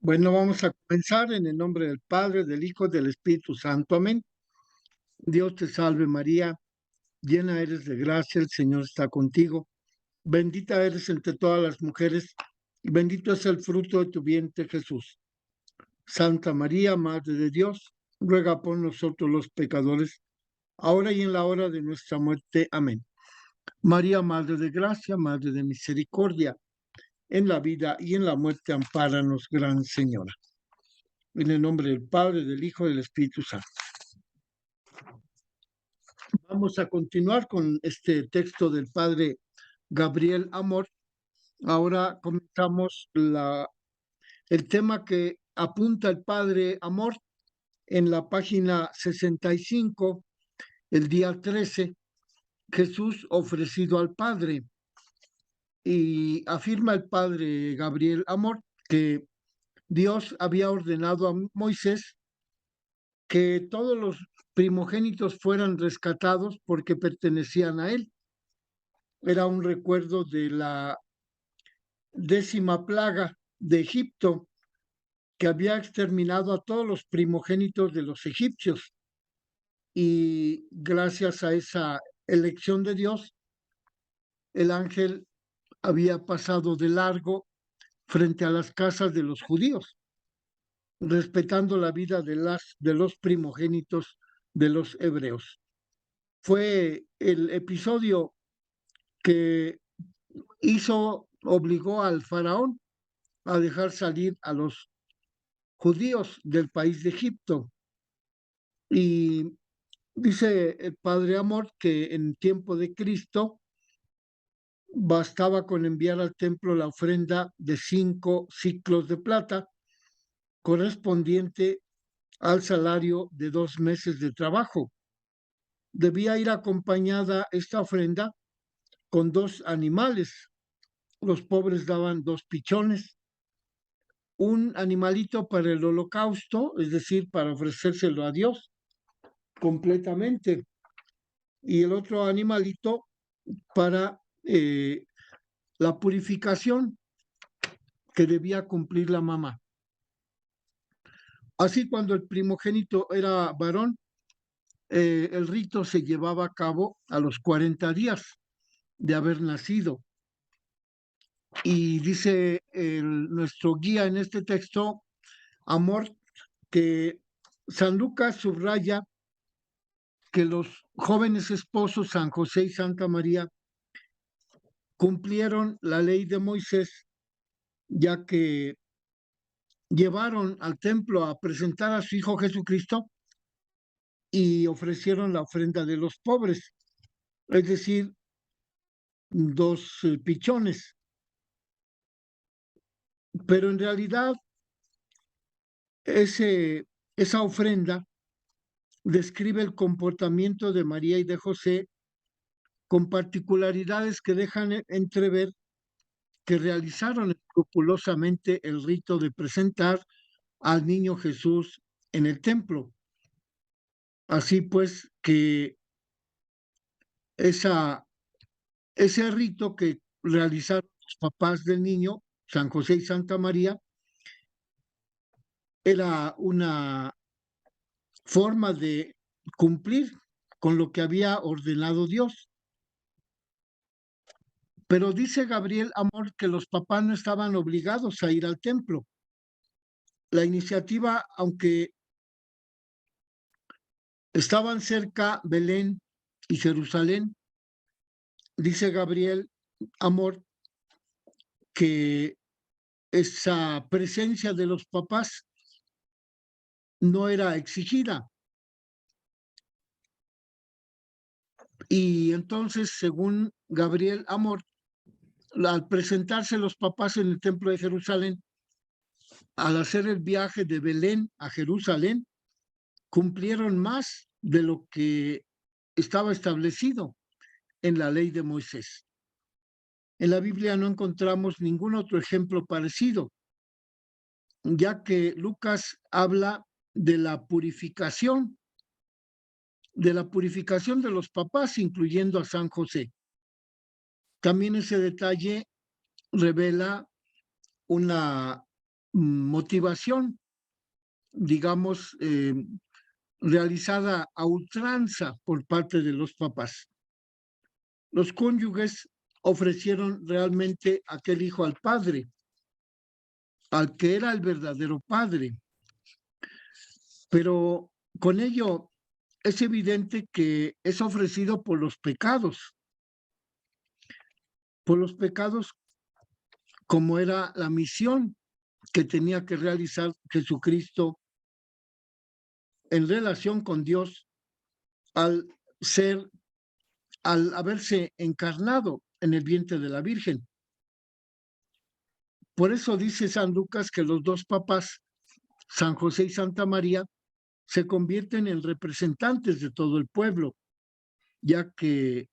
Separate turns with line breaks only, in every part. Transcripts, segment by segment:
Bueno, vamos a comenzar en el nombre del Padre, del Hijo, del Espíritu Santo. Amén. Dios te salve María, llena eres de gracia, el Señor está contigo. Bendita eres entre todas las mujeres, y bendito es el fruto de tu vientre Jesús. Santa María, Madre de Dios, ruega por nosotros los pecadores, ahora y en la hora de nuestra muerte. Amén. María, Madre de gracia, Madre de misericordia, en la vida y en la muerte, ampáranos, Gran Señora. En el nombre del Padre, del Hijo y del Espíritu Santo. Vamos a continuar con este texto del Padre Gabriel Amor. Ahora comenzamos el tema que apunta el Padre Amor en la página 65, el día 13, Jesús ofrecido al Padre. Y afirma el Padre Gabriel Amor que Dios había ordenado a Moisés que todos los primogénitos fueran rescatados porque pertenecían a él. Era un recuerdo de la 10ª plaga de Egipto, que había exterminado a todos los primogénitos de los egipcios. Y gracias a esa elección de Dios, el ángel había pasado de largo frente a las casas de los judíos, respetando la vida de los primogénitos de los hebreos. Fue el episodio que obligó al faraón a dejar salir a los judíos del país de Egipto. Y dice el Padre Amor que en tiempo de Cristo bastaba con enviar al templo la ofrenda de 5 siclos de plata, correspondiente al salario de 2 meses de trabajo. Debía ir acompañada esta ofrenda con 2 animales. Los pobres daban 2 pichones, un animalito para el holocausto, es decir, para ofrecérselo a Dios completamente, y el otro animalito para la purificación que debía cumplir la mamá. Así, cuando el primogénito era varón, el rito se llevaba a cabo a los 40 días de haber nacido. Y dice nuestro guía en este texto, Amor, que San Lucas subraya que los jóvenes esposos San José y Santa María cumplieron la ley de Moisés, ya que llevaron al templo a presentar a su Hijo Jesucristo y ofrecieron la ofrenda de los pobres, es decir, 2 pichones. Pero en realidad esa ofrenda describe el comportamiento de María y de José con particularidades que dejan entrever que realizaron escrupulosamente el rito de presentar al niño Jesús en el templo. Así pues, que ese rito que realizaron los papás del niño, San José y Santa María, era una forma de cumplir con lo que había ordenado Dios. Pero dice Gabriel Amor que los papás no estaban obligados a ir al templo. La iniciativa, aunque estaban cerca Belén y Jerusalén, dice Gabriel Amor que esa presencia de los papás no era exigida. Y entonces, según Gabriel Amor, al presentarse los papás en el templo de Jerusalén, al hacer el viaje de Belén a Jerusalén, cumplieron más de lo que estaba establecido en la ley de Moisés. En la Biblia no encontramos ningún otro ejemplo parecido, ya que Lucas habla de la purificación de los papás, incluyendo a San José. También ese detalle revela una motivación, digamos, realizada a ultranza por parte de los papás. Los cónyuges ofrecieron realmente aquel hijo al padre, al que era el verdadero padre, pero con ello es evidente que es ofrecido por los pecados como era la misión que tenía que realizar Jesucristo en relación con Dios al haberse encarnado en el vientre de la Virgen. Por eso dice San Lucas que los dos papás, San José y Santa María, se convierten en representantes de todo el pueblo, ya que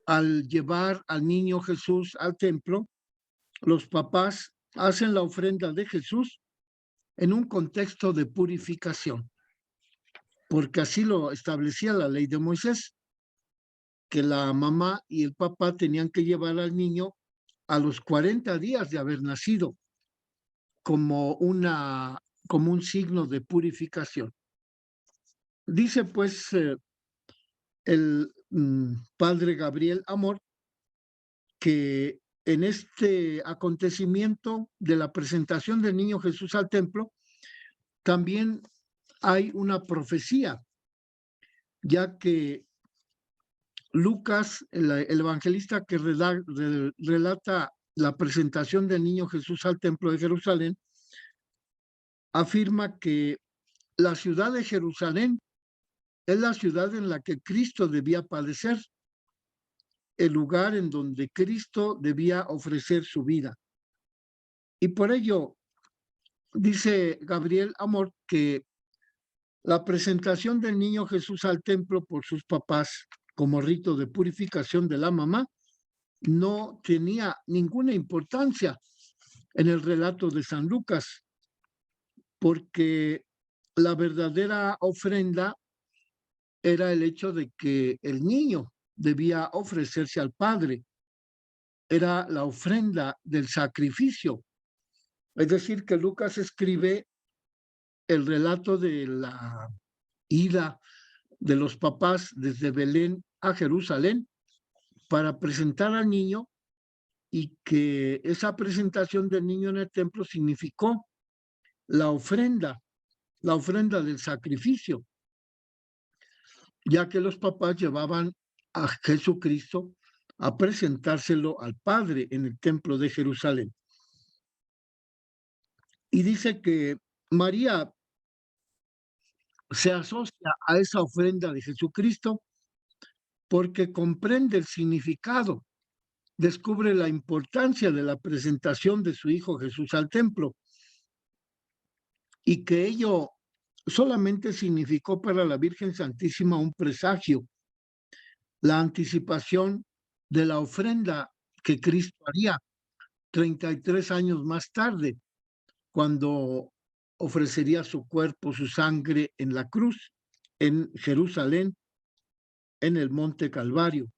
al llevar al niño Jesús al templo, los papás hacen la ofrenda de Jesús en un contexto de purificación, porque así lo establecía la ley de Moisés, que la mamá y el papá tenían que llevar al niño a los 40 días de haber nacido como un signo de purificación. Dice pues el padre Gabriel Amor que en este acontecimiento de la presentación del niño Jesús al templo también hay una profecía, ya que Lucas, el evangelista que relata la presentación del niño Jesús al templo de Jerusalén, afirma que la ciudad de Jerusalén es la ciudad en la que Cristo debía padecer, el lugar en donde Cristo debía ofrecer su vida. Y por ello, dice Gabriel Amor que la presentación del niño Jesús al templo por sus papás como rito de purificación de la mamá no tenía ninguna importancia en el relato de San Lucas, porque la verdadera ofrenda era el hecho de que el niño debía ofrecerse al Padre. Era la ofrenda del sacrificio. Es decir, que Lucas escribe el relato de la ida de los papás desde Belén a Jerusalén para presentar al niño, y que esa presentación del niño en el templo significó la ofrenda del sacrificio, ya que los papás llevaban a Jesucristo a presentárselo al Padre en el templo de Jerusalén. Y dice que María se asocia a esa ofrenda de Jesucristo porque comprende el significado, descubre la importancia de la presentación de su hijo Jesús al templo, y que ello solamente significó para la Virgen Santísima un presagio, la anticipación de la ofrenda que Cristo haría 33 años más tarde, cuando ofrecería su cuerpo, su sangre en la cruz, en Jerusalén, en el Monte Calvario.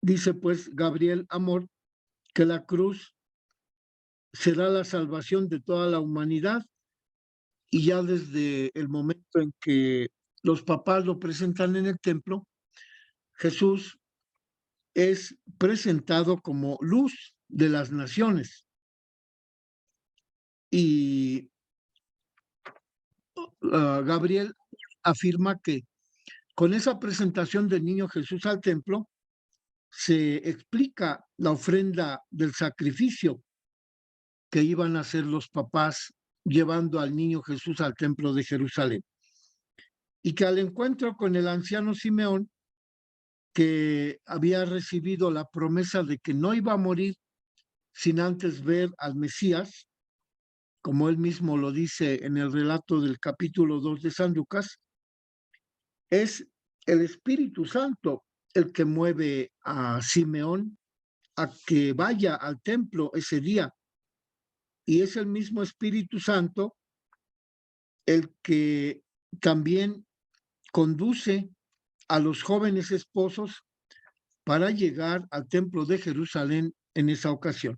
Dice pues Gabriel Amor que la cruz será la salvación de toda la humanidad, y ya desde el momento en que los papás lo presentan en el templo, Jesús es presentado como luz de las naciones. Y Gabriel afirma que con esa presentación del niño Jesús al templo se explica la ofrenda del sacrificio que iban a hacer los papás llevando al niño Jesús al templo de Jerusalén. Y que al encuentro con el anciano Simeón, que había recibido la promesa de que no iba a morir sin antes ver al Mesías, como él mismo lo dice en el relato del capítulo 2 de San Lucas, es el Espíritu Santo el que mueve a Simeón a que vaya al templo ese día. Y es el mismo Espíritu Santo el que también conduce a los jóvenes esposos para llegar al templo de Jerusalén en esa ocasión.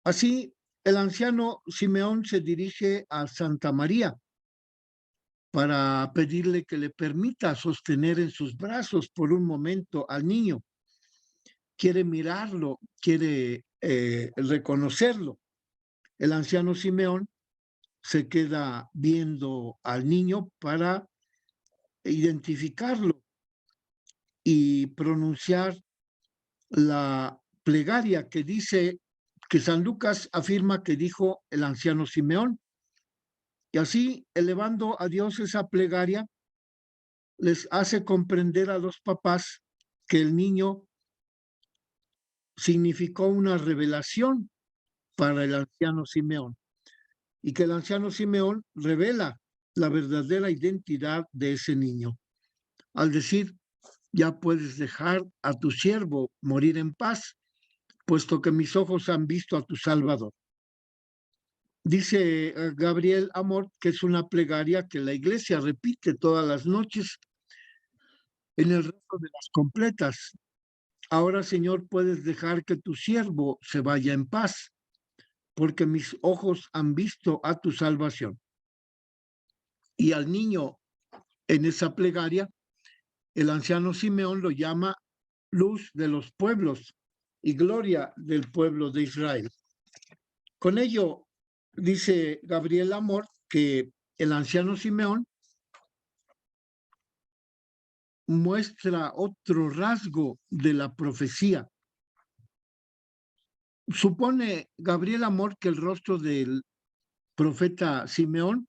Así, el anciano Simeón se dirige a Santa María para pedirle que le permita sostener en sus brazos por un momento al niño. Quiere mirarlo, quiere reconocerlo. El anciano Simeón se queda viendo al niño para identificarlo y pronunciar la plegaria que dice, que San Lucas afirma que dijo el anciano Simeón. Y así, elevando a Dios esa plegaria, les hace comprender a los papás que el niño significó una revelación para el anciano Simeón y que el anciano Simeón revela la verdadera identidad de ese niño. Al decir, ya puedes dejar a tu siervo morir en paz, puesto que mis ojos han visto a tu Salvador. Dice Gabriel Amor que es una plegaria que la iglesia repite todas las noches en el resto de las completas. Ahora, Señor, puedes dejar que tu siervo se vaya en paz, porque mis ojos han visto a tu salvación. Y al niño en esa plegaria, el anciano Simeón lo llama luz de los pueblos y gloria del pueblo de Israel. Con ello, dice Gabriel Amor que el anciano Simeón muestra otro rasgo de la profecía. Supone Gabriel Amor que el rostro del profeta Simeón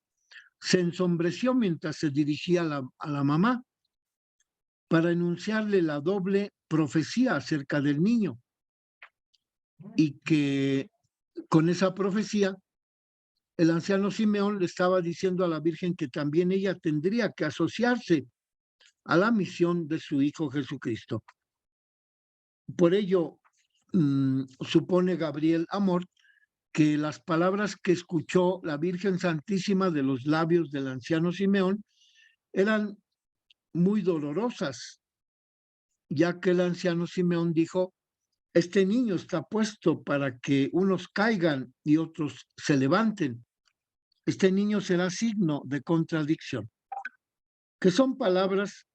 se ensombreció mientras se dirigía a la mamá para enunciarle la doble profecía acerca del niño y que con esa profecía el anciano Simeón le estaba diciendo a la Virgen que también ella tendría que asociarse a la misión de su Hijo Jesucristo. Por ello, supone Gabriel Amor que las palabras que escuchó la Virgen Santísima de los labios del anciano Simeón eran muy dolorosas, ya que el anciano Simeón dijo, este niño está puesto para que unos caigan y otros se levanten. Este niño será signo de contradicción, que son palabras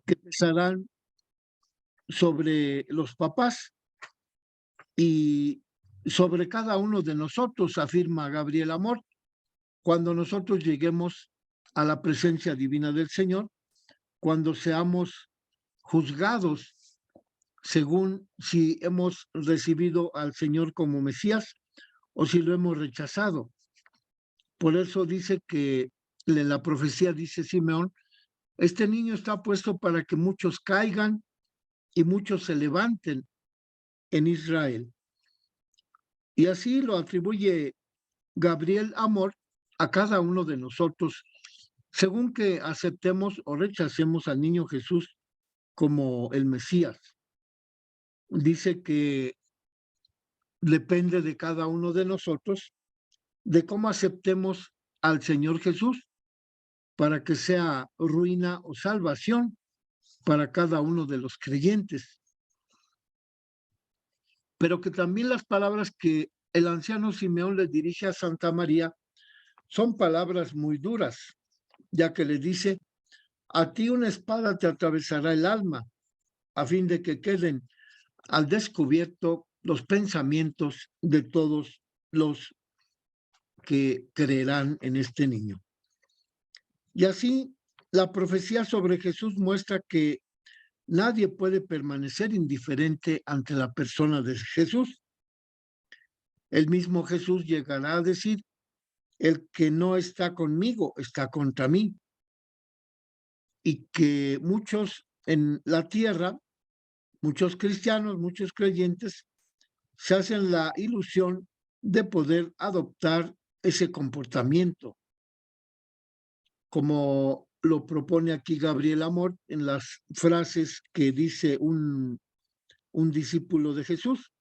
que pesarán sobre los papás y sobre cada uno de nosotros, afirma Gabriel Amor, cuando nosotros lleguemos a la presencia divina del Señor, cuando seamos juzgados según si hemos recibido al Señor como Mesías o si lo hemos rechazado. Por eso dice que en la profecía dice Simeón, este niño está puesto para que muchos caigan y muchos se levanten en Israel. Y así lo atribuye Gabriel Amor a cada uno de nosotros, según que aceptemos o rechacemos al niño Jesús como el Mesías. Dice que depende de cada uno de nosotros de cómo aceptemos al Señor Jesús para que sea ruina o salvación para cada uno de los creyentes. Pero que también las palabras que el anciano Simeón le dirige a Santa María son palabras muy duras, ya que le dice, a ti una espada te atravesará el alma, a fin de que queden al descubierto los pensamientos de todos los que creerán en este niño. Y así, la profecía sobre Jesús muestra que nadie puede permanecer indiferente ante la persona de Jesús. El mismo Jesús llegará a decir, el que no está conmigo está contra mí. Y que muchos en la tierra, muchos cristianos, muchos creyentes, se hacen la ilusión de poder adoptar ese comportamiento, como lo propone aquí Gabriel Amor en las frases que dice un discípulo de Jesús.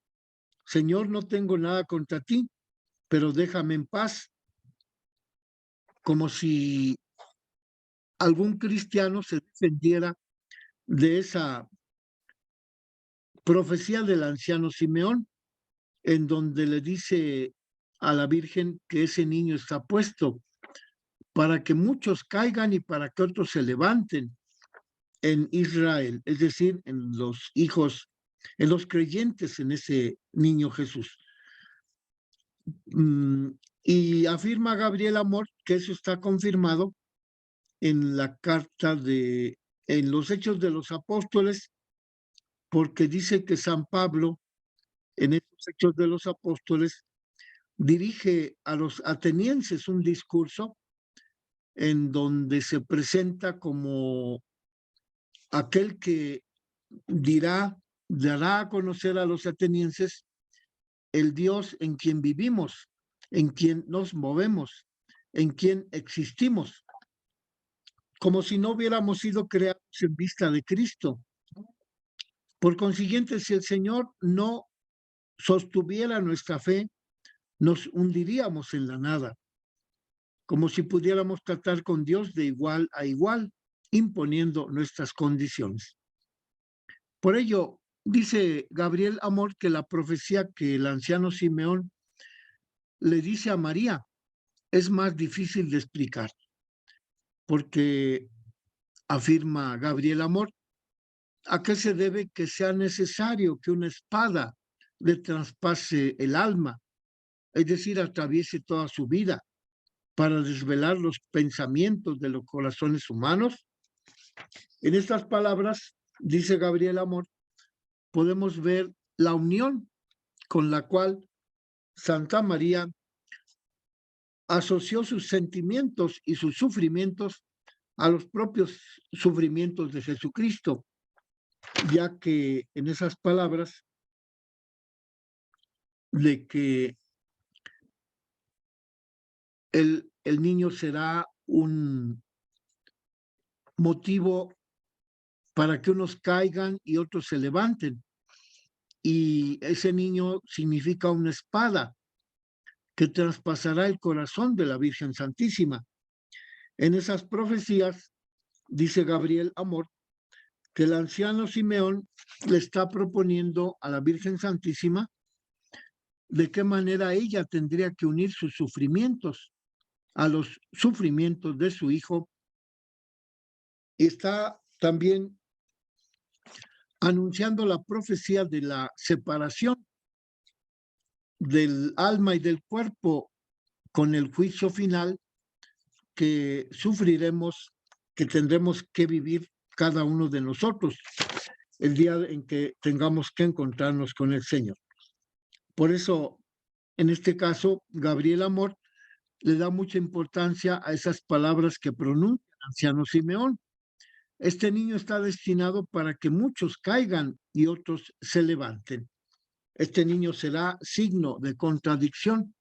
Señor, no tengo nada contra ti, pero déjame en paz, como si algún cristiano se defendiera de esa profecía del anciano Simeón, en donde le dice a la Virgen que ese niño está puesto para que muchos caigan y para que otros se levanten en Israel, es decir, en los hijos, en los creyentes en ese niño Jesús. Y afirma Gabriel Amor que eso está confirmado en la carta en los Hechos de los Apóstoles, porque dice que San Pablo, en esos Hechos de los Apóstoles, dirige a los atenienses un discurso en donde se presenta como aquel que dará a conocer a los atenienses el Dios en quien vivimos, en quien nos movemos, en quien existimos, como si no hubiéramos sido creados en vista de Cristo. Por consiguiente, si el Señor no sostuviera nuestra fe, nos hundiríamos en la nada, como si pudiéramos tratar con Dios de igual a igual, imponiendo nuestras condiciones. Por ello, dice Gabriel Amor que la profecía que el anciano Simeón le dice a María es más difícil de explicar, porque afirma Gabriel Amor, ¿a qué se debe que sea necesario que una espada le traspase el alma, es decir, atraviese toda su vida para desvelar los pensamientos de los corazones humanos? En estas palabras, dice Gabriel Amor, podemos ver la unión con la cual Santa María asoció sus sentimientos y sus sufrimientos a los propios sufrimientos de Jesucristo, ya que en esas palabras de que el niño será un motivo para que unos caigan y otros se levanten. Y ese niño significa una espada que traspasará el corazón de la Virgen Santísima. En esas profecías, dice Gabriel Amor, que el anciano Simeón le está proponiendo a la Virgen Santísima de qué manera ella tendría que unir sus sufrimientos a los sufrimientos de su hijo. Está también anunciando la profecía de la separación del alma y del cuerpo con el juicio final que sufriremos, que tendremos que vivir cada uno de nosotros el día en que tengamos que encontrarnos con el Señor. Por eso, en este caso, Gabriel Amor le da mucha importancia a esas palabras que pronuncia el anciano Simeón. Este niño está destinado para que muchos caigan y otros se levanten. Este niño será signo de contradicción.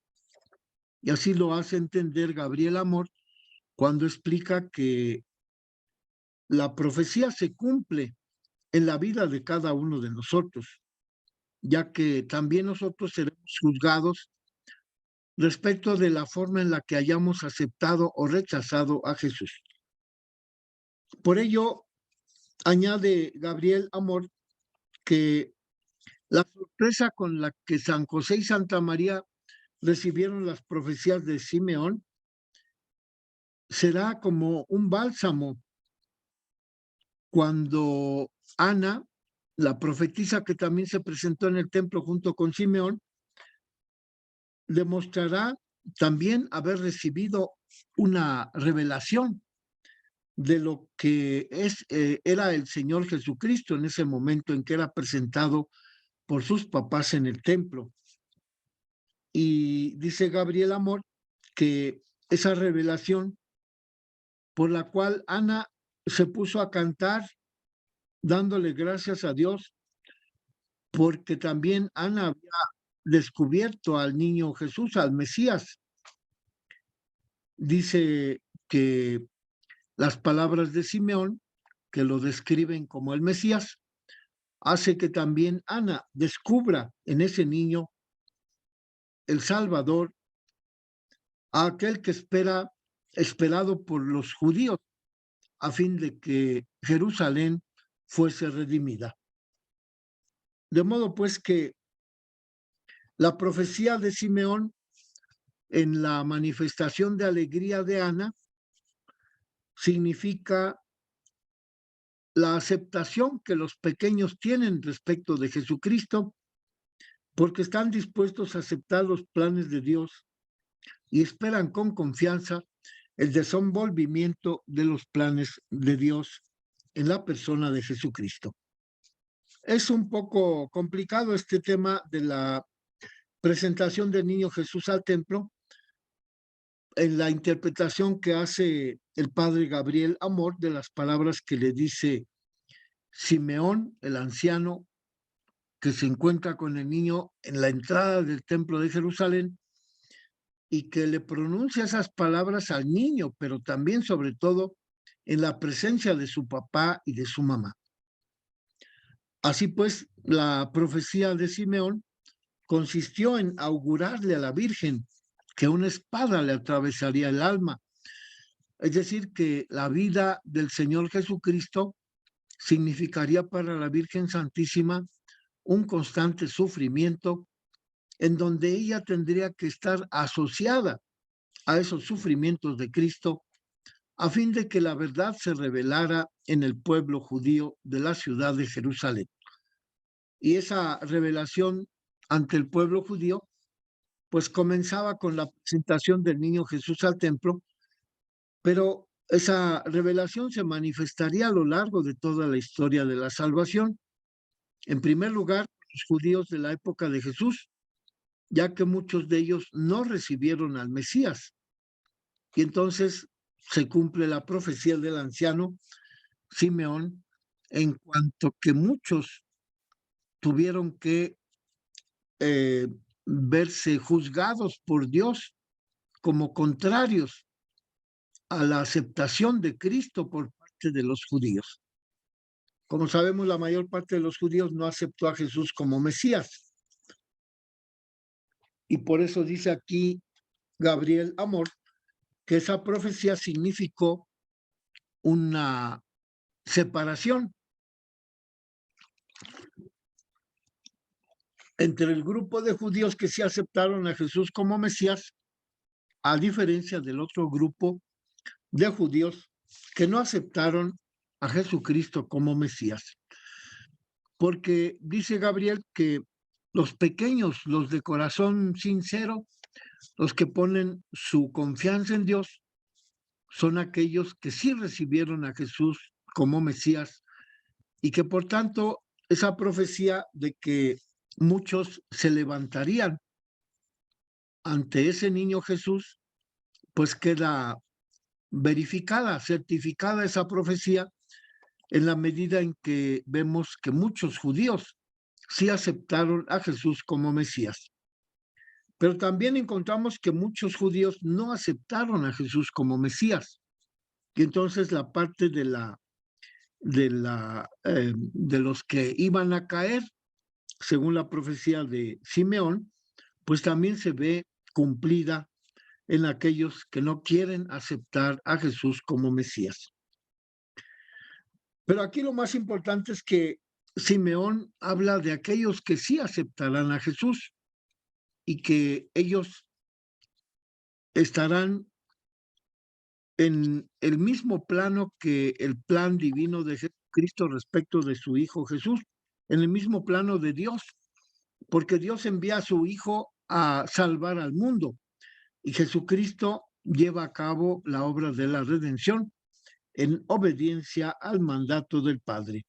Y así lo hace entender Gabriel Amor cuando explica que la profecía se cumple en la vida de cada uno de nosotros, ya que también nosotros seremos juzgados respecto de la forma en la que hayamos aceptado o rechazado a Jesús. Por ello, añade Gabriel Amor que la sorpresa con la que San José y Santa María recibieron las profecías de Simeón será como un bálsamo cuando Ana, la profetisa que también se presentó en el templo junto con Simeón, demostrará también haber recibido una revelación de lo que era el Señor Jesucristo en ese momento en que era presentado por sus papás en el templo. Y dice Gabriel Amor que esa revelación por la cual Ana se puso a cantar dándole gracias a Dios, porque también Ana había descubierto al niño Jesús, al Mesías. Dice que las palabras de Simeón, que lo describen como el Mesías, hace que también Ana descubra en ese niño el Salvador, a aquel que esperado por los judíos, a fin de que Jerusalén fuese redimida. De modo pues que la profecía de Simeón en la manifestación de alegría de Ana significa la aceptación que los pequeños tienen respecto de Jesucristo, porque están dispuestos a aceptar los planes de Dios y esperan con confianza el desenvolvimiento de los planes de Dios en la persona de Jesucristo. Es un poco complicado este tema de la presentación del niño Jesús al templo, en la interpretación que hace el padre Gabriel Amor de las palabras que le dice Simeón, el anciano, que se encuentra con el niño en la entrada del templo de Jerusalén y que le pronuncia esas palabras al niño, pero también, sobre todo, en la presencia de su papá y de su mamá. Así pues, la profecía de Simeón consistió en augurarle a la Virgen que una espada le atravesaría el alma, es decir, que la vida del Señor Jesucristo significaría para la Virgen Santísima un constante sufrimiento en donde ella tendría que estar asociada a esos sufrimientos de Cristo a fin de que la verdad se revelara en el pueblo judío de la ciudad de Jerusalén. Y esa revelación ante el pueblo judío pues comenzaba con la presentación del niño Jesús al templo, pero esa revelación se manifestaría a lo largo de toda la historia de la salvación. En primer lugar, los judíos de la época de Jesús, ya que muchos de ellos no recibieron al Mesías. Y entonces se cumple la profecía del anciano Simeón en cuanto que muchos tuvieron que verse juzgados por Dios como contrarios a la aceptación de Cristo por parte de los judíos. Como sabemos, la mayor parte de los judíos no aceptó a Jesús como Mesías. Y por eso dice aquí Gabriel Amor que esa profecía significó una separación entre el grupo de judíos que sí aceptaron a Jesús como Mesías, a diferencia del otro grupo de judíos que no aceptaron a Jesucristo como Mesías. Porque dice Gabriel que los pequeños, los de corazón sincero, los que ponen su confianza en Dios, son aquellos que sí recibieron a Jesús como Mesías y que por tanto esa profecía de que muchos se levantarían ante ese niño Jesús, pues queda verificada, certificada esa profecía en la medida en que vemos que muchos judíos sí aceptaron a Jesús como Mesías. Pero también encontramos que muchos judíos no aceptaron a Jesús como Mesías. Y entonces la parte de los que iban a caer, según la profecía de Simeón, pues también se ve cumplida en aquellos que no quieren aceptar a Jesús como Mesías. Pero aquí lo más importante es que Simeón habla de aquellos que sí aceptarán a Jesús y que ellos estarán en el mismo plano que el plan divino de Jesucristo respecto de su Hijo Jesús, en el mismo plano de Dios, porque Dios envía a su Hijo a salvar al mundo y Jesucristo lleva a cabo la obra de la redención en obediencia al mandato del Padre.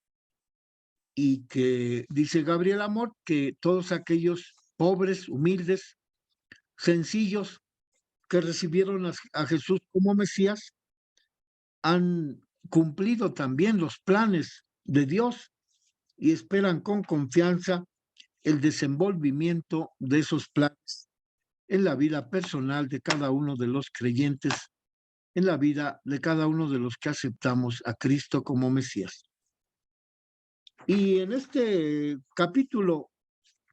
Y que dice Gabriel Amor que todos aquellos pobres, humildes, sencillos que recibieron a Jesús como Mesías han cumplido también los planes de Dios y esperan con confianza el desenvolvimiento de esos planes en la vida personal de cada uno de los creyentes, en la vida de cada uno de los que aceptamos a Cristo como Mesías. Y en este capítulo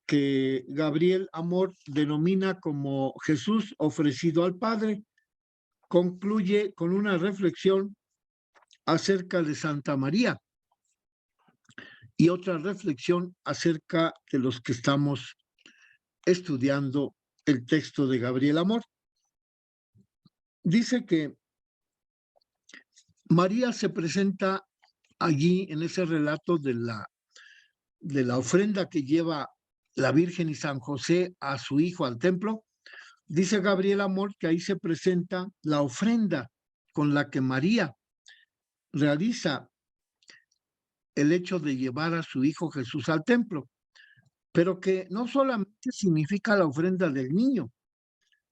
que Gabriel Amor denomina como Jesús ofrecido al Padre, concluye con una reflexión acerca de Santa María y otra reflexión acerca de los que estamos estudiando el texto de Gabriel Amor. dice que María se presenta allí en ese relato de la ofrenda que lleva la Virgen y San José a su hijo al templo. Dice Gabriel Amor que ahí se presenta la ofrenda con la que María realiza el hecho de llevar a su hijo Jesús al templo, pero que no solamente significa la ofrenda del niño,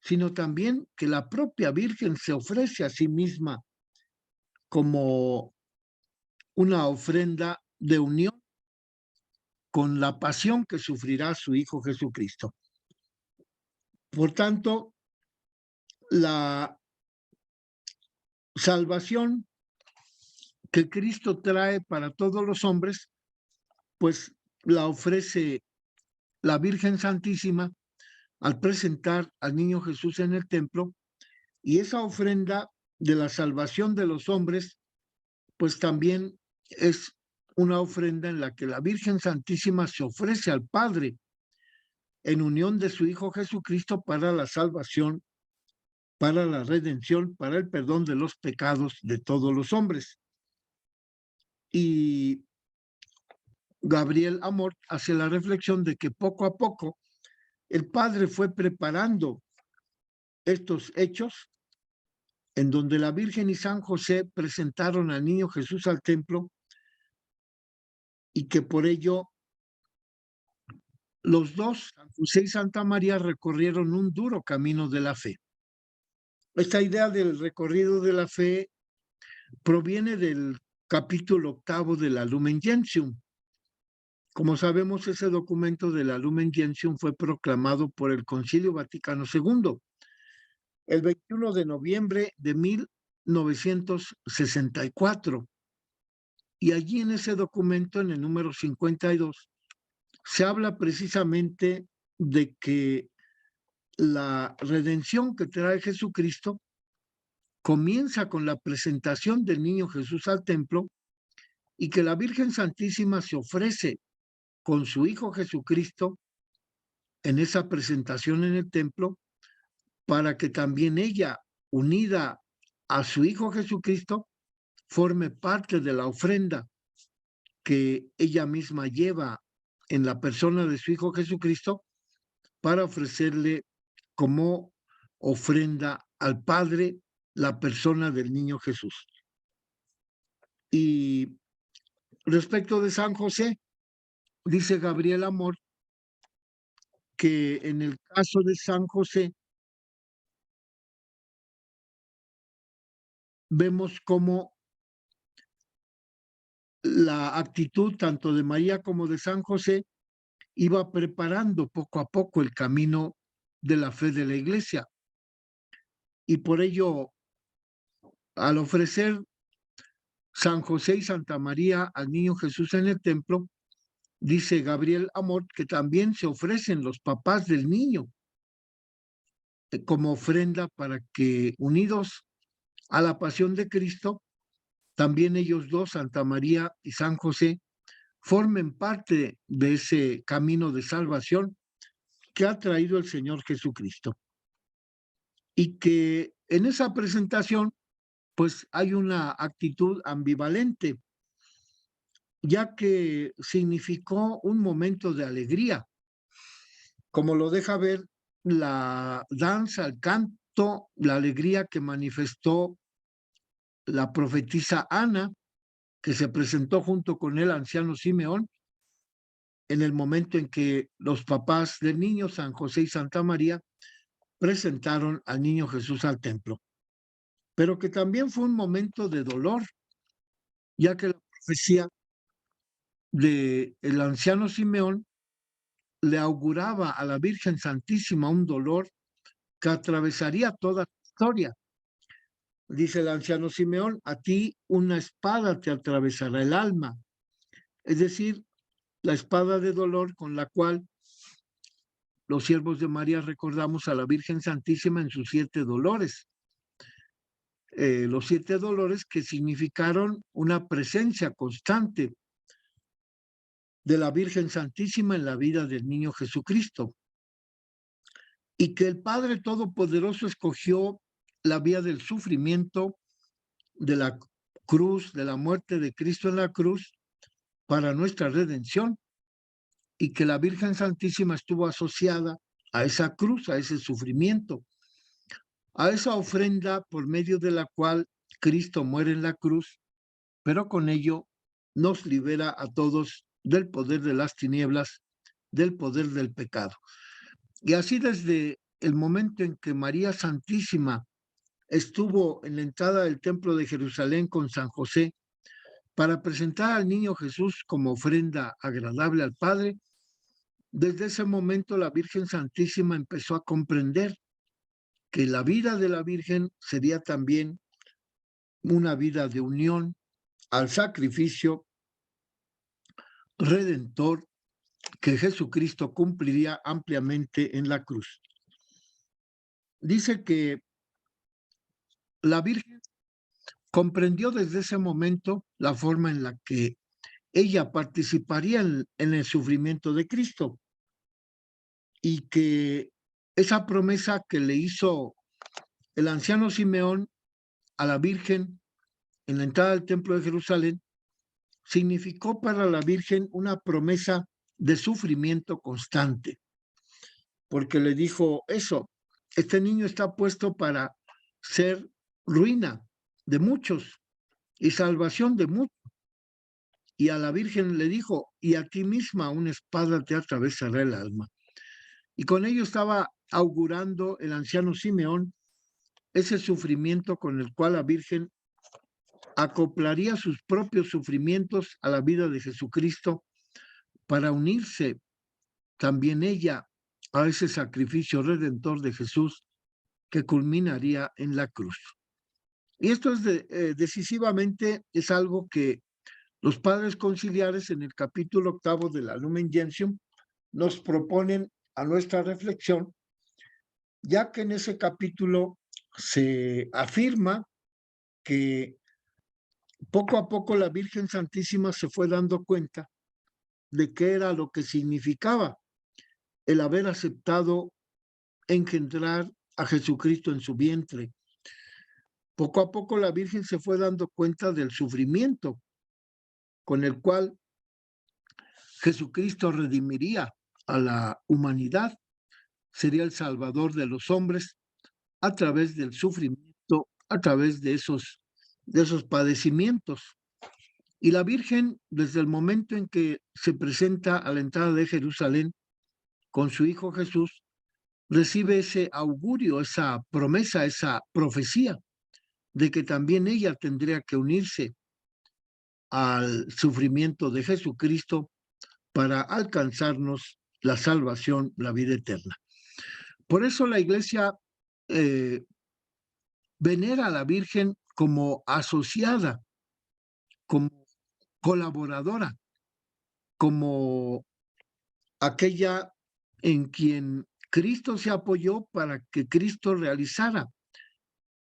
sino también que la propia Virgen se ofrece a sí misma como una ofrenda de unión con la pasión que sufrirá su hijo Jesucristo. Por tanto, la salvación que Cristo trae para todos los hombres, pues la ofrece la Virgen Santísima al presentar al niño Jesús en el templo, y esa ofrenda de la salvación de los hombres, pues también es una ofrenda en la que la Virgen Santísima se ofrece al Padre en unión de su Hijo Jesucristo para la salvación, para la redención, para el perdón de los pecados de todos los hombres. Y Gabriel Amor hace la reflexión de que poco a poco el Padre fue preparando estos hechos en donde la Virgen y San José presentaron al niño Jesús al templo, y que por ello los dos, San José y Santa María, recorrieron un duro camino de la fe. Esta idea del recorrido de la fe proviene del capítulo 8 de la Lumen Gentium. Como sabemos, ese documento de la Lumen Gentium fue proclamado por el Concilio Vaticano II el 21 de noviembre de 1964. Y allí en ese documento, en el número 52, se habla precisamente de que la redención que trae Jesucristo comienza con la presentación del niño Jesús al templo, y que la Virgen Santísima se ofrece con su Hijo Jesucristo en esa presentación en el templo, para que también ella, unida a su Hijo Jesucristo, forme parte de la ofrenda que ella misma lleva en la persona de su Hijo Jesucristo, para ofrecerle como ofrenda al Padre la persona del niño Jesús. Y respecto de San José, dice Gabriel Amor que en el caso de San José vemos cómo la actitud tanto de María como de San José iba preparando poco a poco el camino de la fe de la Iglesia. Y por ello, al ofrecer San José y Santa María al niño Jesús en el templo, dice Gabriel Amor que también se ofrecen los papás del niño como ofrenda, para que, unidos a la pasión de Cristo, también ellos dos, Santa María y San José, formen parte de ese camino de salvación que ha traído el Señor Jesucristo. Y que en esa presentación, pues hay una actitud ambivalente, ya que significó un momento de alegría, como lo deja ver la danza, el canto, la alegría que manifestó la profetisa Ana, que se presentó junto con el anciano Simeón en el momento en que los papás del niño, San José y Santa María, presentaron al niño Jesús al templo. Pero que también fue un momento de dolor, ya que la profecía del anciano Simeón le auguraba a la Virgen Santísima un dolor que atravesaría toda la historia. Dice el anciano Simeón: a ti una espada te atravesará el alma. Es decir, la espada de dolor con la cual los siervos de María recordamos a la Virgen Santísima en sus 7 dolores. Los 7 dolores que significaron una presencia constante de la Virgen Santísima en la vida del niño Jesucristo. Y que el Padre Todopoderoso escogió la vía del sufrimiento, de la cruz, de la muerte de Cristo en la cruz para nuestra redención, y que la Virgen Santísima estuvo asociada a esa cruz, a ese sufrimiento, a esa ofrenda por medio de la cual Cristo muere en la cruz, pero con ello nos libera a todos del poder de las tinieblas, del poder del pecado. Y así desde el momento en que María Santísima estuvo en la entrada del templo de Jerusalén con San José para presentar al niño Jesús como ofrenda agradable al Padre, desde ese momento la Virgen Santísima empezó a comprender que la vida de la Virgen sería también una vida de unión al sacrificio redentor que Jesucristo cumpliría ampliamente en la cruz. Dice que la Virgen comprendió desde ese momento la forma en la que ella participaría en el sufrimiento de Cristo, y que esa promesa que le hizo el anciano Simeón a la Virgen en la entrada del templo de Jerusalén significó para la Virgen una promesa de sufrimiento constante, porque le dijo eso: este niño está puesto para ser ruina de muchos y salvación de muchos. Y a la Virgen le dijo: y a ti misma una espada te atravesará el alma. Y con ello estaba augurando el anciano Simeón ese sufrimiento con el cual la Virgen acoplaría sus propios sufrimientos a la vida de Jesucristo para unirse también ella a ese sacrificio redentor de Jesús que culminaría en la cruz. Y esto es decisivamente es algo que los padres conciliares en el capítulo 8 de la Lumen Gentium nos proponen a nuestra reflexión, ya que en ese capítulo se afirma que poco a poco la Virgen Santísima se fue dando cuenta de qué era lo que significaba el haber aceptado engendrar a Jesucristo en su vientre. Poco a poco la Virgen se fue dando cuenta del sufrimiento con el cual Jesucristo redimiría a la humanidad, sería el Salvador de los hombres a través del sufrimiento, a través de esos padecimientos. Y la Virgen, desde el momento en que se presenta a la entrada de Jerusalén con su Hijo Jesús, recibe ese augurio, esa promesa, esa profecía de que también ella tendría que unirse al sufrimiento de Jesucristo para alcanzarnos la salvación, la vida eterna. Por eso la Iglesia venera a la Virgen como asociada, como colaboradora, como aquella en quien Cristo se apoyó para que Cristo realizara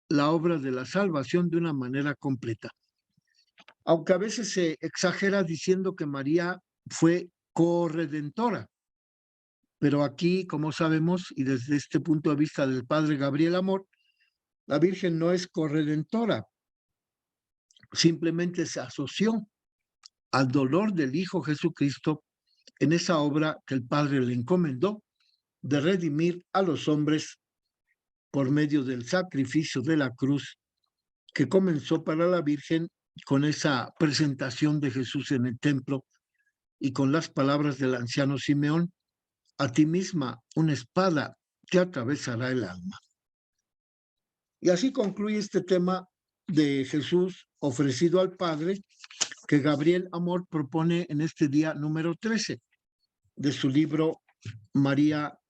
la obra de la salvación de una manera completa. Aunque a veces se exagera diciendo que María fue corredentora, pero aquí, como sabemos, y desde este punto de vista del padre Gabriel Amor, la Virgen no es corredentora, simplemente se asoció al dolor del Hijo Jesucristo en esa obra que el Padre le encomendó de redimir a los hombres por medio del sacrificio de la cruz que comenzó para la Virgen con esa presentación de Jesús en el templo y con las palabras del anciano Simeón: a ti misma una espada te atravesará el alma. Y así concluye este tema de Jesús ofrecido al Padre que Gabriel Amor propone en este día número 13 de su libro María